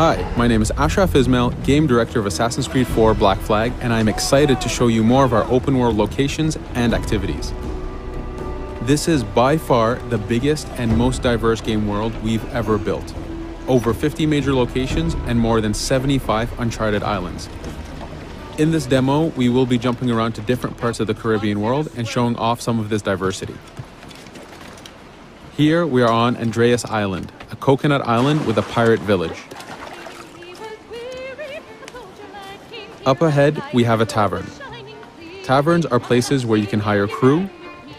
Hi, my name is Ashraf Ismail, Game Director of Assassin's Creed 4 Black Flag, and I'm excited to show you more of our open world locations and activities. This is by far the biggest and most diverse game world we've ever built. Over 50 major locations and more than 75 uncharted islands. In this demo, we will be jumping around to different parts of the Caribbean world and showing off some of this diversity. Here we are on Andreas Island, a coconut island with a pirate village. Up ahead, we have a tavern. Taverns are places where you can hire crew,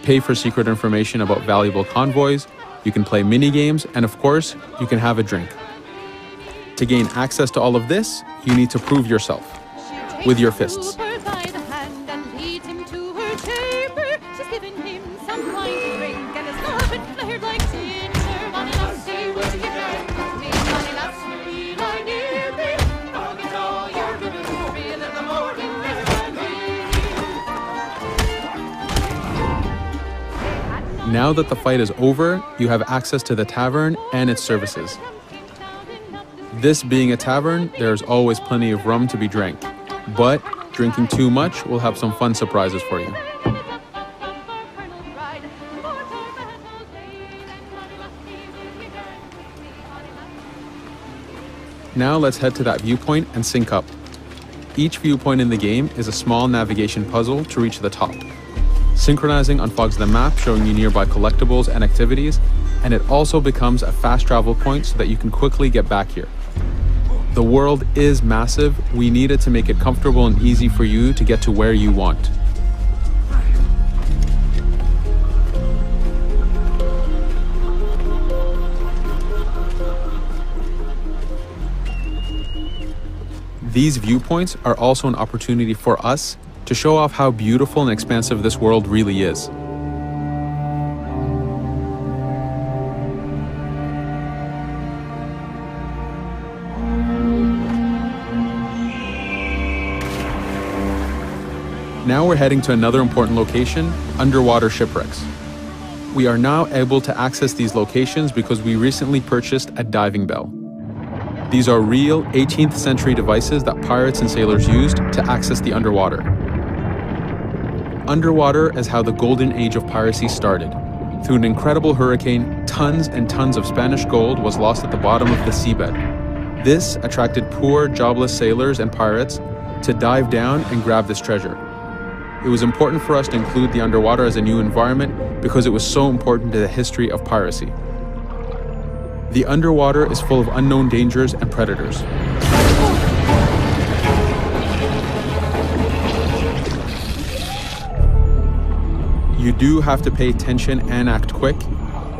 pay for secret information about valuable convoys, you can play mini games, and of course, you can have a drink. To gain access to all of this, you need to prove yourself with your fists. Now that the fight is over, you have access to the tavern and its services. This being a tavern, there's always plenty of rum to be drank, but drinking too much will have some fun surprises for you. Now let's head to that viewpoint and sync up. Each viewpoint in the game is a small navigation puzzle to reach the top. Synchronizing unfogs the map, showing you nearby collectibles and activities, and it also becomes a fast travel point so that you can quickly get back here. The world is massive. We needed to make it comfortable and easy for you to get to where you want. These viewpoints are also an opportunity for us to show off how beautiful and expansive this world really is. Now we're heading to another important location, underwater shipwrecks. We are now able to access these locations because we recently purchased a diving bell. These are real 18th century devices that pirates and sailors used to access the underwater. Underwater is how the golden age of piracy started. Through an incredible hurricane, tons and tons of Spanish gold was lost at the bottom of the seabed. This attracted poor, jobless sailors and pirates to dive down and grab this treasure. It was important for us to include the underwater as a new environment because it was so important to the history of piracy. The underwater is full of unknown dangers and predators. You do have to pay attention and act quick,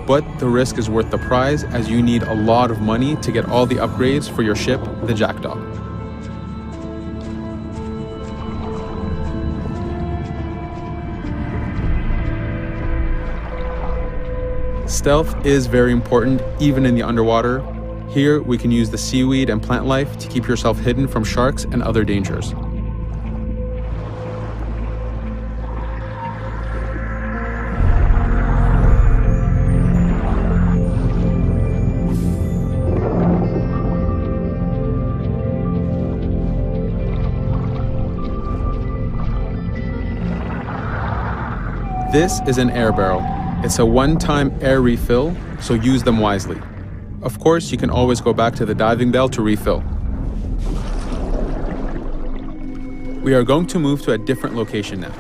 but the risk is worth the prize as you need a lot of money to get all the upgrades for your ship, the Jackdaw. Stealth is very important even in the underwater. Here we can use the seaweed and plant life to keep yourself hidden from sharks and other dangers. This is an air barrel. It's a one-time air refill, so use them wisely. Of course, you can always go back to the diving bell to refill. We are going to move to a different location now.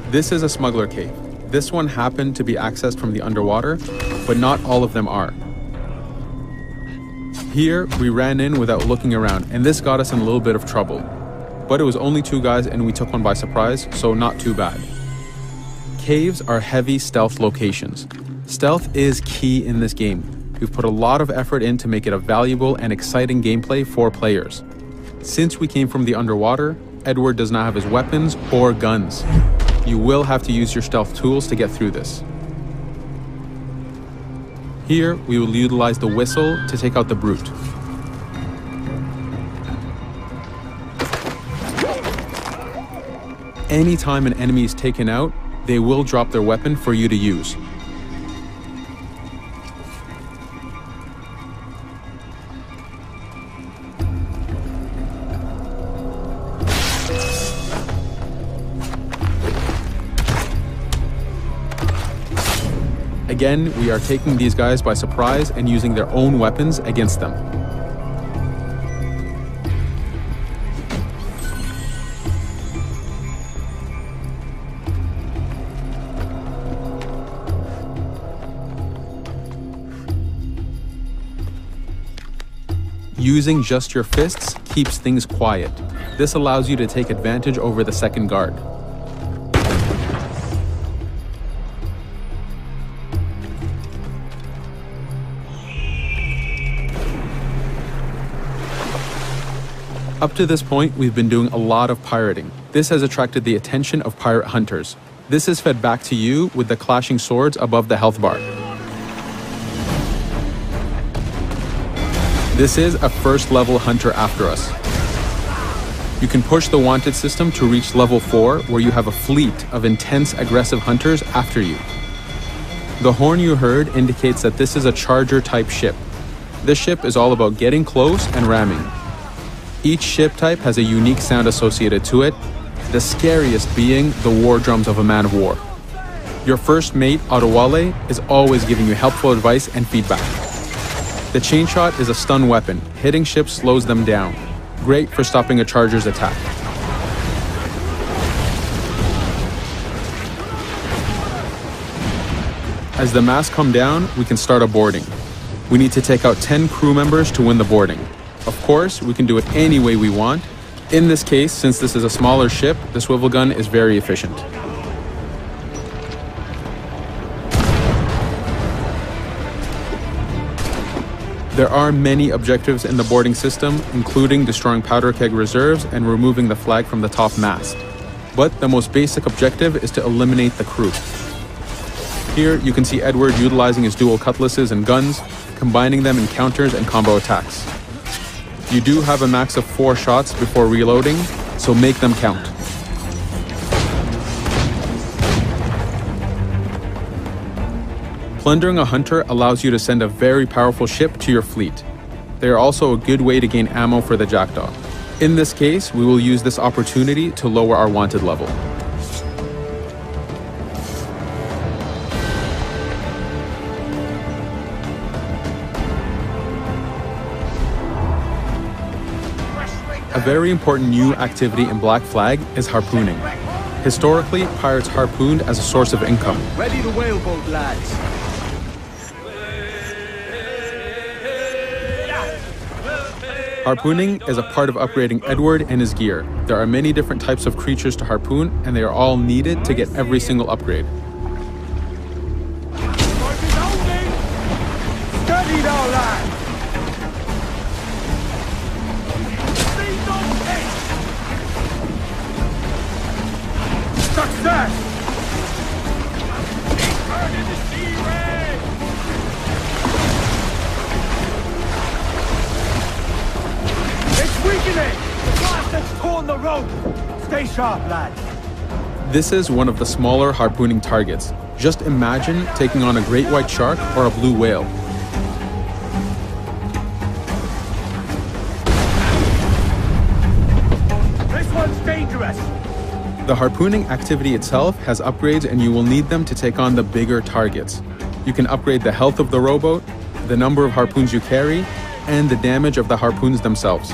This is a smuggler cave. This one happened to be accessed from the underwater, but not all of them are. Here, we ran in without looking around, and this got us in a little bit of trouble. But it was only 2 guys and we took one by surprise, so not too bad. Caves are heavy stealth locations. Stealth is key in this game. We've put a lot of effort in to make it a valuable and exciting gameplay for players. Since we came from the underwater, Edward does not have his weapons or guns. You will have to use your stealth tools to get through this. Here, we will utilize the whistle to take out the brute. Anytime an enemy is taken out, they will drop their weapon for you to use. Again, we are taking these guys by surprise and using their own weapons against them. Using just your fists keeps things quiet. This allows you to take advantage over the second guard. Up to this point, we've been doing a lot of pirating. This has attracted the attention of pirate hunters. This is fed back to you with the clashing swords above the health bar. This is a first level hunter after us. You can push the wanted system to reach level 4, where you have a fleet of intense aggressive hunters after you. The horn you heard indicates that this is a charger type ship. This ship is all about getting close and ramming. Each ship type has a unique sound associated to it, the scariest being the war drums of a man of war. Your first mate, Otowale, is always giving you helpful advice and feedback. The chain shot is a stun weapon. Hitting ships slows them down. Great for stopping a charger's attack. As the masts come down, we can start a boarding. We need to take out 10 crew members to win the boarding. Of course, we can do it any way we want. In this case, since this is a smaller ship, the swivel gun is very efficient. There are many objectives in the boarding system, including destroying powder keg reserves and removing the flag from the top mast. But the most basic objective is to eliminate the crew. Here, you can see Edward utilizing his dual cutlasses and guns, combining them in counters and combo attacks. You do have a max of 4 shots before reloading, so make them count. Plundering a hunter allows you to send a very powerful ship to your fleet. They are also a good way to gain ammo for the Jackdaw. In this case, we will use this opportunity to lower our wanted level. A very important new activity in Black Flag is harpooning. Historically, pirates harpooned as a source of income. Ready to whaleboat, lads. Harpooning is a part of upgrading Edward and his gear. There are many different types of creatures to harpoon, and they are all needed to get every single upgrade. Steady now, lads. Success! It's weakening! The blast has torn the rope! Stay sharp, lads. This is one of the smaller harpooning targets. Just imagine taking on a great white shark or a blue whale. This one's dangerous! The harpooning activity itself has upgrades, and you will need them to take on the bigger targets. You can upgrade the health of the rowboat, the number of harpoons you carry, and the damage of the harpoons themselves.